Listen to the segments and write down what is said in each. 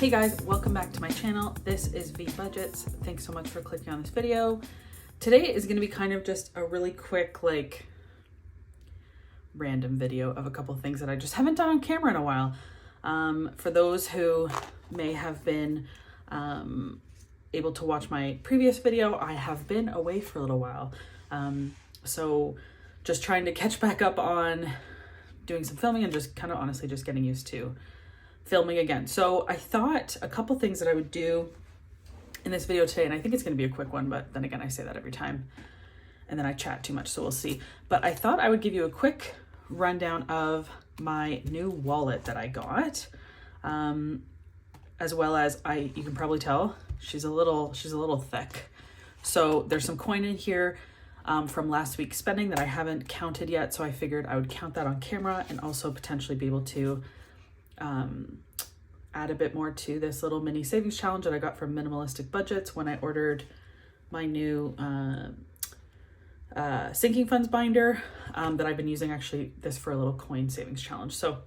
Hey guys, welcome back to my channel. This is V Budgets. Thanks so much for clicking on this video. Today is going to be kind of just a really quick, random video of a couple of things that I just haven't done on camera in a while. For those who may have been able to watch my previous video, I have been away for a little while. So just trying to catch back up on doing some filming and just kind of honestly just getting used to filming again. So I thought a couple things that I would do in this video today, and I think it's going to be a quick one, but then again, I say that every time and then I chat too much, so we'll see. But I thought I would give you a quick rundown of my new wallet that I got, as well as you can probably tell she's a little thick. So there's some coin in here from last week's spending that I haven't counted yet, so I figured I would count that on camera and also potentially be able to add a bit more to this little mini savings challenge that I got from Minimalistic Budgets when I ordered my new sinking funds binder that I've been using actually this for a little coin savings challenge. So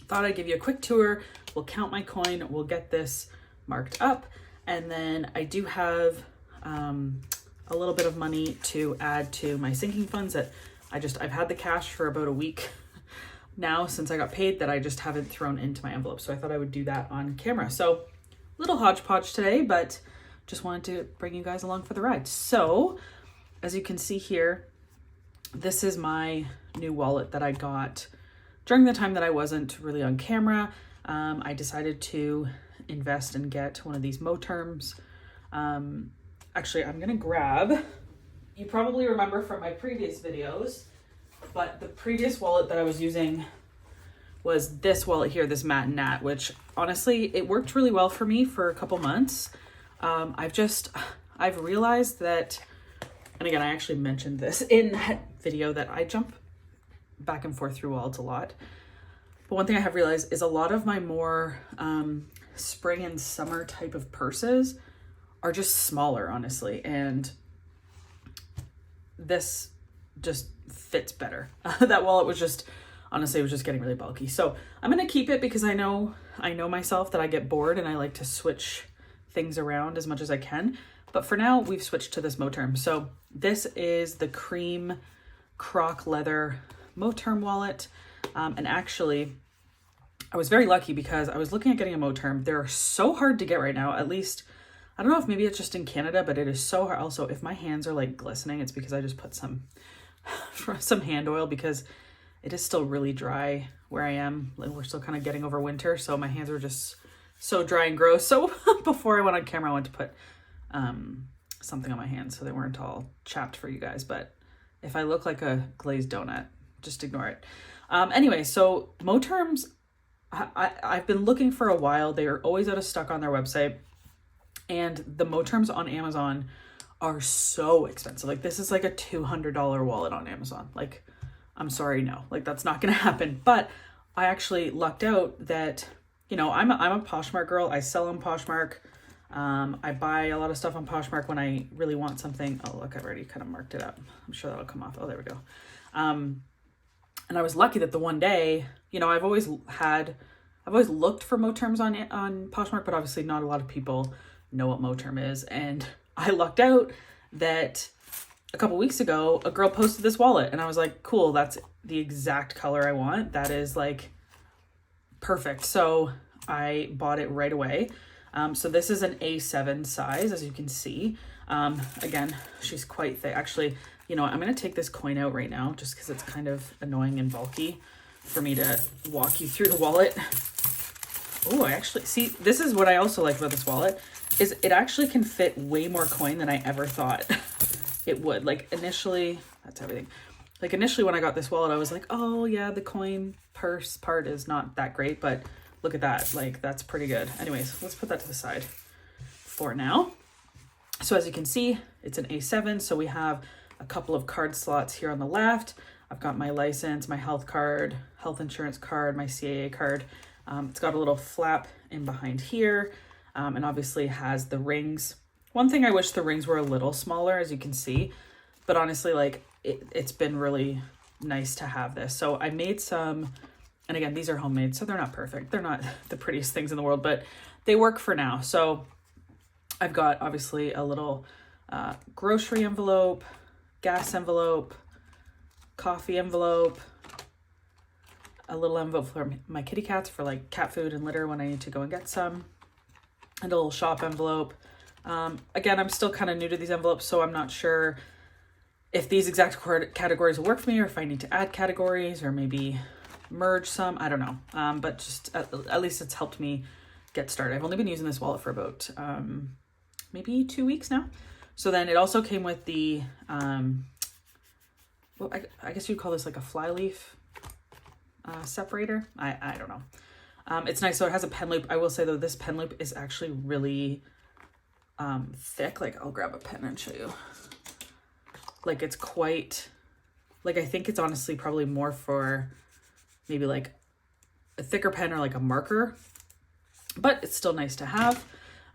thought I'd give you a quick tour. We'll count my coin, we'll get this marked up, and then I do have a little bit of money to add to my sinking funds that I've had the cash for about a week now since I got paid that I just haven't thrown into my envelope. So I thought I would do that on camera. So little hodgepodge today, but just wanted to bring you guys along for the ride. So as you can see here, this is my new wallet that I got during the time that I wasn't really on camera. I decided to invest and get one of these Moterms. Actually, I'm gonna grab, you probably remember from my previous videos, but the previous wallet that I was using was this wallet here, this Matt and Nat, which honestly, it worked really well for me for a couple months. I've realized that, and again, I actually mentioned this in that video, that I jump back and forth through wallets a lot. But one thing I have realized is a lot of my more spring and summer type of purses are just smaller, honestly. And this just fits better. That wallet was just, honestly, it was just getting really bulky. So I'm going to keep it because I know myself that I get bored and I like to switch things around as much as I can. But for now, we've switched to this Moterm. So this is the cream croc leather Moterm wallet. And actually, I was very lucky because I was looking at getting a Moterm. They're so hard to get right now, at least. I don't know if maybe it's just in Canada, but it is so hard. Also, if my hands are like glistening, it's because I just put some hand oil because it is still really dry where I am. Like, we're still kind of getting over winter, so my hands are just so dry and gross. So before I went on camera, I went to put something on my hands so they weren't all chapped for you guys. But if I look like a glazed donut, just ignore it. Anyway, so Moterms, I've been looking for a while. They are always out of stock on their website. And the Moterms on Amazon are so expensive. Like, this is like a $200 wallet on Amazon. Like, I'm sorry, no, like that's not gonna happen. But I actually lucked out that, you know, I'm a Poshmark girl. I sell on Poshmark. I buy a lot of stuff on Poshmark when I really want something. Oh, look, I've already kind of marked it up. I'm sure that'll come off. Oh, there we go. And I was lucky that the one day, you know, I've always looked for Moterms on Poshmark, but obviously not a lot of people know what Moterm is. And I lucked out that a couple weeks ago, a girl posted this wallet and I was like, cool, that's the exact color I want. That is like perfect. So I bought it right away. So this is an A7 size, as you can see. Again, she's quite thick. Actually, you know, I'm going to take this coin out right now just because it's kind of annoying and bulky for me to walk you through the wallet. Oh, I actually see, this is what I also like about this wallet is it actually can fit way more coin than I ever thought it would. Like initially, that's everything. Like initially when I got this wallet, I was like, oh yeah, the coin purse part is not that great, but look at that. Like that's pretty good. Anyways, let's put that to the side for now. So as you can see, it's an A7. So we have a couple of card slots here on the left. I've got my license, my health card, health insurance card, my CAA card. It's got a little flap in behind here. And obviously has the rings. One thing I wish the rings were a little smaller, as you can see, but honestly, like it's been really nice to have this. So I made some And again, these are homemade, so they're not perfect. They're not the prettiest things in the world, but they work for now. So I've got obviously a little grocery envelope, gas envelope, coffee envelope, a little envelope for my kitty cats for like cat food and litter when I need to go and get some, and a little shop envelope. Again, I'm still kind of new to these envelopes, so I'm not sure if these exact categories will work for me, or if I need to add categories or maybe merge some. I don't know. But just at least it's helped me get started. I've only been using this wallet for about maybe 2 weeks now. So then it also came with the, well, I guess you'd call this like a flyleaf separator. I don't know. It's nice. So it has a pen loop. I will say though, this pen loop is actually really thick. Like I'll grab a pen and show you. Like it's quite, like I think it's honestly probably more for maybe like a thicker pen or like a marker, but it's still nice to have.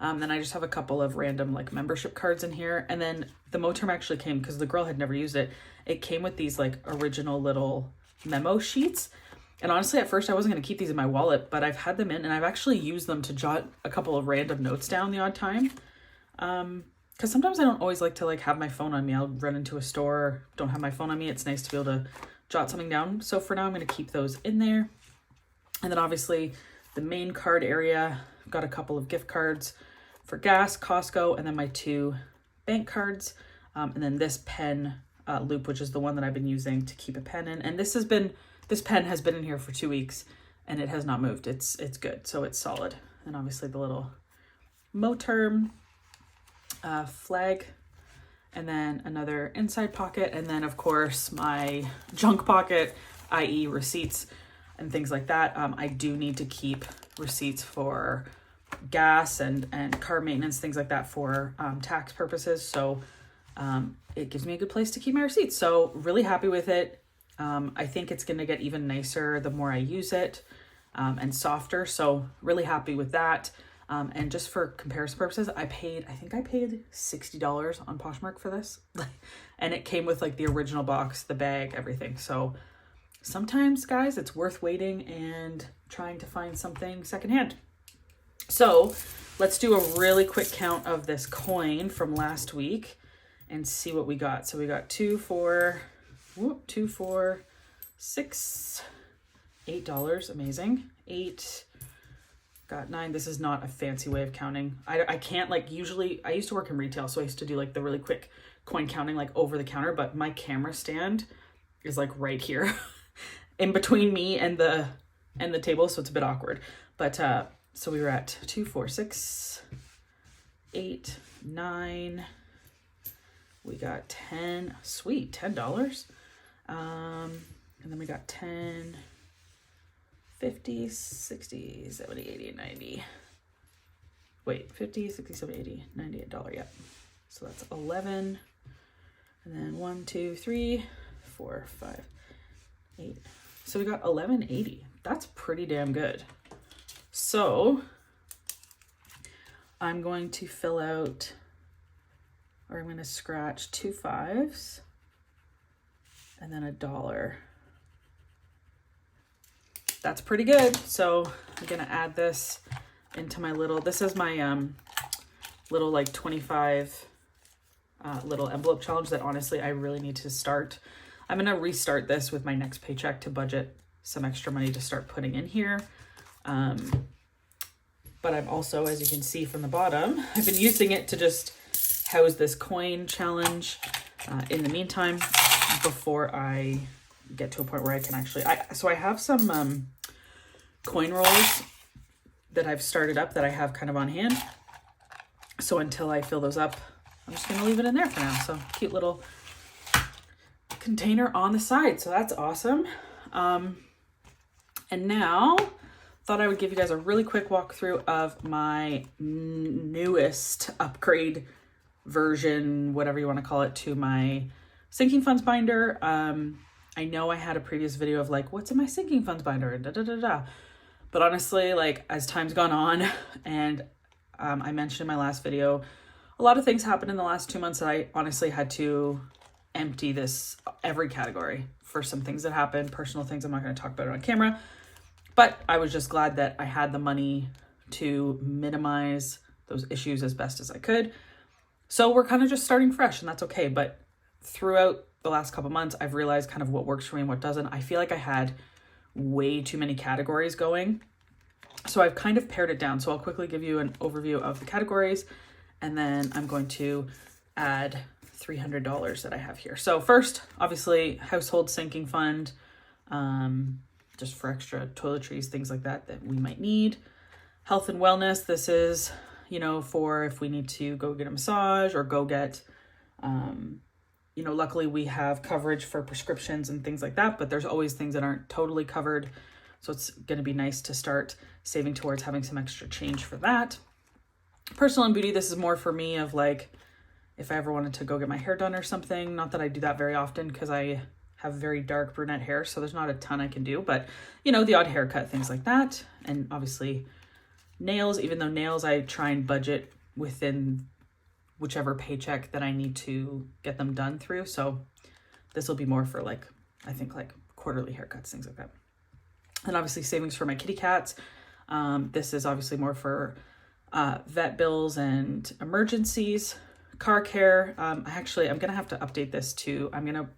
Then I just have a couple of random like membership cards in here. And then the Moterm actually came, because the girl had never used it. It came with these like original little memo sheets. And honestly, at first I wasn't going to keep these in my wallet, but I've had them in and I've actually used them to jot a couple of random notes down the odd time. Because sometimes I don't always like to like have my phone on me. I'll run into a store, don't have my phone on me. It's nice to be able to jot something down. So for now, I'm going to keep those in there. And then obviously the main card area, I've got a couple of gift cards for gas, Costco, and then my 2 bank cards. And then this pen loop, which is the one that I've been using to keep a pen in. And this pen has been in here for 2 weeks and it has not moved. It's good. So it's solid. And obviously the little Moterm flag, and then another inside pocket, and then of course my junk pocket, i.e. receipts and things like that. I do need to keep receipts for gas and car maintenance, things like that for tax purposes. So it gives me a good place to keep my receipts. So really happy with it. I think it's going to get even nicer the more I use it, and softer. So really happy with that. And just for comparison purposes, I think I paid $60 on Poshmark for this. And it came with like the original box, the bag, everything. So sometimes, guys, it's worth waiting and trying to find something secondhand. So let's do a really quick count of this coin from last week and see what we got. So we got 2, 4, 6, $8. Amazing. 8. Got 9. This is not a fancy way of counting. I can't, like, usually I used to work in retail, so I used to do like the really quick coin counting like over the counter, but my camera stand is like right here in between me and the table, so it's a bit awkward. But so we were at 2, 4, 6, 8, 9. We got 10. Sweet, $10. And then we got 10, 50, 60, 70, 80, 90. Wait, 50, 60, 70, 80, $98. Yep. So that's 11. And then 1, 2, 3, 4, 5, 8. So we got 11.80. That's pretty damn good. So I'm going to fill out, or I'm going to scratch 2 5s and then $1. That's pretty good. So I'm going to add this into my little, this is my little like 25 little envelope challenge that honestly I really need to start. I'm going to restart this with my next paycheck to budget some extra money to start putting in here. But I'm also, as you can see from the bottom, I've been using it to just house this coin challenge in the meantime before I get to a point where I can actually, so I have some coin rolls that I've started up that I have kind of on hand. So until I fill those up, I'm just going to leave it in there for now. So cute little container on the side. So that's awesome. And now thought I would give you guys a really quick walkthrough of my newest upgrade version, whatever you want to call it, to my sinking funds binder. I know I had a previous video of like, what's in my sinking funds binder? But honestly, like as time's gone on and I mentioned in my last video, a lot of things happened in the last 2 months that I honestly had to empty this every category for some things that happened, personal things I'm not going to talk about it on camera. But I was just glad that I had the money to minimize those issues as best as I could. So we're kind of just starting fresh, and that's okay. But throughout the last couple months, I've realized kind of what works for me and what doesn't. I feel like I had way too many categories going. So I've kind of pared it down. So I'll quickly give you an overview of the categories, and then I'm going to add $300 that I have here. So first, obviously, household sinking fund, just for extra toiletries, things like that we might need. Health and wellness, this is, for if we need to go get a massage or go get, luckily we have coverage for prescriptions and things like that, but there's always things that aren't totally covered. So it's going to be nice to start saving towards having some extra change for that. Personal and beauty, this is more for me of like, if I ever wanted to go get my hair done or something. Not that I do that very often because I have very dark brunette hair, so there's not a ton I can do, but the odd haircut, things like that. And obviously nails, even though nails I try and budget within whichever paycheck that I need to get them done through. So this will be more for like quarterly haircuts, things like that. And obviously savings for my kitty cats. This is obviously more for vet bills and emergencies. Car care, I'm gonna have to update this to, I'm gonna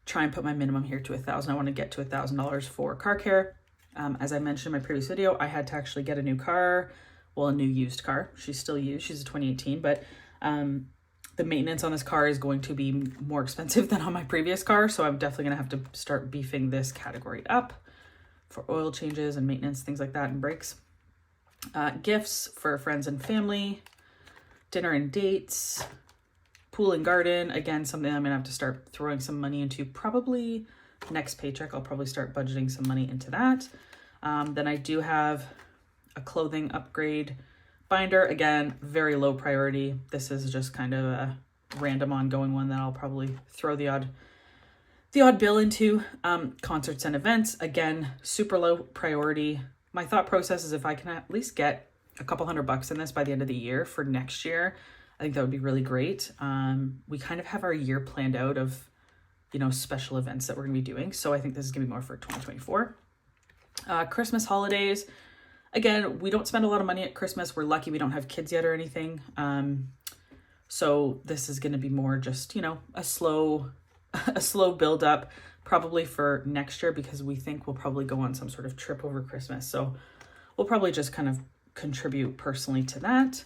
try and put my minimum here to $1,000. I want to get to $1,000 for car care. As I mentioned in my previous video, I had to actually get a new car, a new used car. She's still used, she's a 2018, but the maintenance on this car is going to be more expensive than on my previous car. So I'm definitely gonna have to start beefing this category up for oil changes and maintenance, things like that, and brakes. Gifts for friends and family, dinner and dates, pool and garden. Again, something I'm gonna have to start throwing some money into probably next paycheck. I'll probably start budgeting some money into that. Then I do have a clothing upgrade binder. Again, very low priority. This is just kind of a random ongoing one that I'll probably throw the odd bill into. Concerts and events. Again, super low priority. My thought process is if I can at least get a couple $100 in this by the end of the year for next year, I think that would be really great. We kind of have our year planned out of, special events that we're gonna be doing. So I think this is gonna be more for 2024. Christmas holidays. Again, we don't spend a lot of money at Christmas. We're lucky we don't have kids yet or anything. So this is gonna be more just, a slow build up probably for next year, because we think we'll probably go on some sort of trip over Christmas. So we'll probably just kind of contribute personally to that.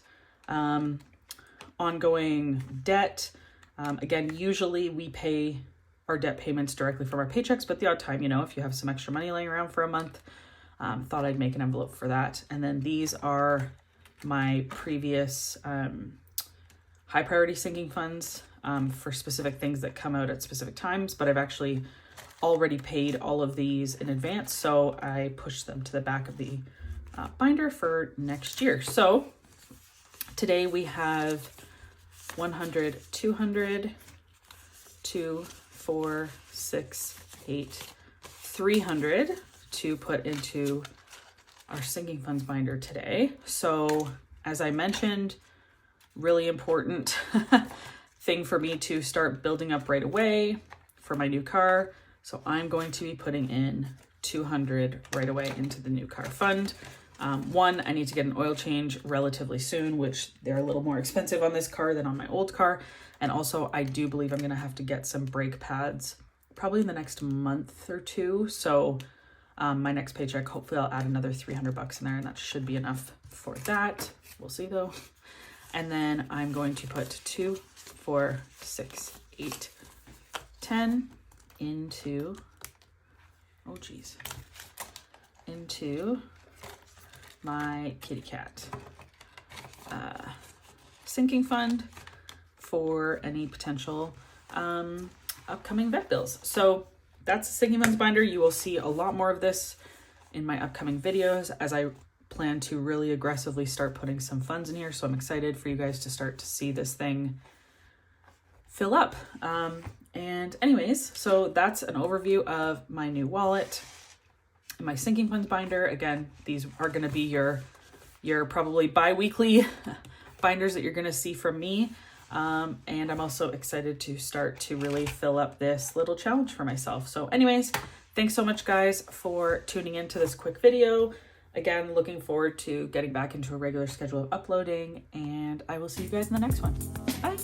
Ongoing debt. Again, usually we pay our debt payments directly from our paychecks, but the odd time, if you have some extra money laying around for a month, thought I'd make an envelope for that. And then these are my previous high priority sinking funds for specific things that come out at specific times, but I've actually already paid all of these in advance. So I pushed them to the back of the binder for next year. So today we have 100, 200, 2, 4, 6, 8, 300 to put into our sinking funds binder today. So as I mentioned, really important thing for me to start building up right away for my new car. So I'm going to be putting in 200 right away into the new car fund. One, I need to get an oil change relatively soon, which they're a little more expensive on this car than on my old car. And also I do believe I'm going to have to get some brake pads probably in the next month or two. So my next paycheck, hopefully I'll add another $300 in there, and that should be enough for that. We'll see though. And then I'm going to put 2, 4, 6, 8, 10 into, into my kitty cat sinking fund for any potential upcoming vet bills. So that's the sinking funds binder. You will see a lot more of this in my upcoming videos as I plan to really aggressively start putting some funds in here. So I'm excited for you guys to start to see this thing fill up. And anyways, so that's an overview of my new wallet and my sinking funds binder. Again, these are going to be your probably bi-weekly binders that you're going to see from me. And I'm also excited to start to really fill up this little challenge for myself. So anyways, Thanks so much, guys, for tuning into this quick video. Again, looking forward to getting back into a regular schedule of uploading, and I will see you guys in the next one. Bye.